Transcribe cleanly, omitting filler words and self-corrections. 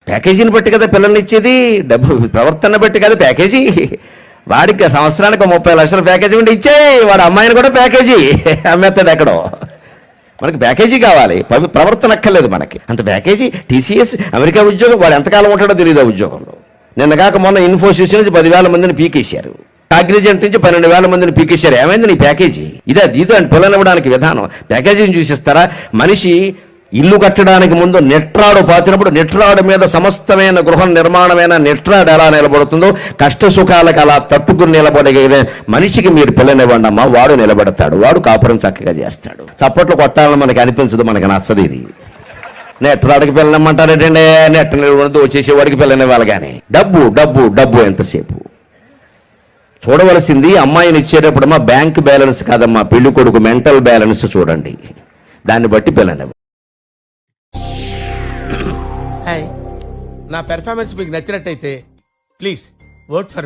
ప్యాకేజీని బట్టి కదా పిల్లల్ని ఇచ్చేది, డబ్బు ప్రవర్తన బట్టి కదా ప్యాకేజీ. వాడికి సంవత్సరానికి 30 లక్షల ప్యాకేజీ ఉంటే ఇచ్చేయి, వాడు అమ్మాయిని కూడా ప్యాకేజీ అమ్మేస్తాడు ఎక్కడో. మనకి ప్యాకేజీ కావాలి, ప్రవర్తన అక్కర్లేదు మనకి. అంత ప్యాకేజీ టీసీఎస్ అమెరికా ఉద్యోగం, వాడు ఎంతకాలం ఉంటాడో తెలియదు ఆ ఉద్యోగంలో. నిన్నగాక మొన్న ఇన్ఫోసిస్ నుంచి 10,000 మందిని పీకేశారు, కాగ్నిజెంట్ నుంచి 12,000 మందిని పీకేశారు. ఏమైంది నీ ప్యాకేజీ? ఇదే అని పిల్లనివ్వడానికి విధానం. ప్యాకేజీని చూసిస్తారా? మనిషి ఇల్లు కట్టడానికి ముందు నెట్రాడు పాతినప్పుడు నెట్రాడు మీద సమస్తమైన గృహ నిర్మాణమైన నెట్రాడు ఎలా నిలబడుతుందో కష్ట సుఖాలకు అలా తట్టుకుని నిలబడగలిగే మనిషికి మీరు పిల్లనివ్వండి అమ్మా, వాడు నిలబడతాడు, వాడు కాపురం చక్కగా చేస్తాడు. చప్పట్లు కొట్టాలని మనకి అనిపించదు, మనకి నచ్చదు ఇది. నెట్రాడికి పిల్లనిమ్మంటారేటండి, నెట్ వచ్చేసేవాడికి పిల్లనివ్వాలి. కానీ డబ్బు డబ్బు డబ్బు ఎంతసేపు చూడవలసింది. అమ్మాయిని ఇచ్చేటప్పుడు అమ్మా బ్యాంక్ బ్యాలెన్స్ కాదమ్మా, పెళ్లి కొడుకు మెంటల్ బ్యాలెన్స్ చూడండి, దాన్ని బట్టి పిల్లనివ్వండి. నా పెర్ఫార్మెన్స్ మీకు నచ్చినట్టయితే ప్లీజ్ ఓట్ ఫర్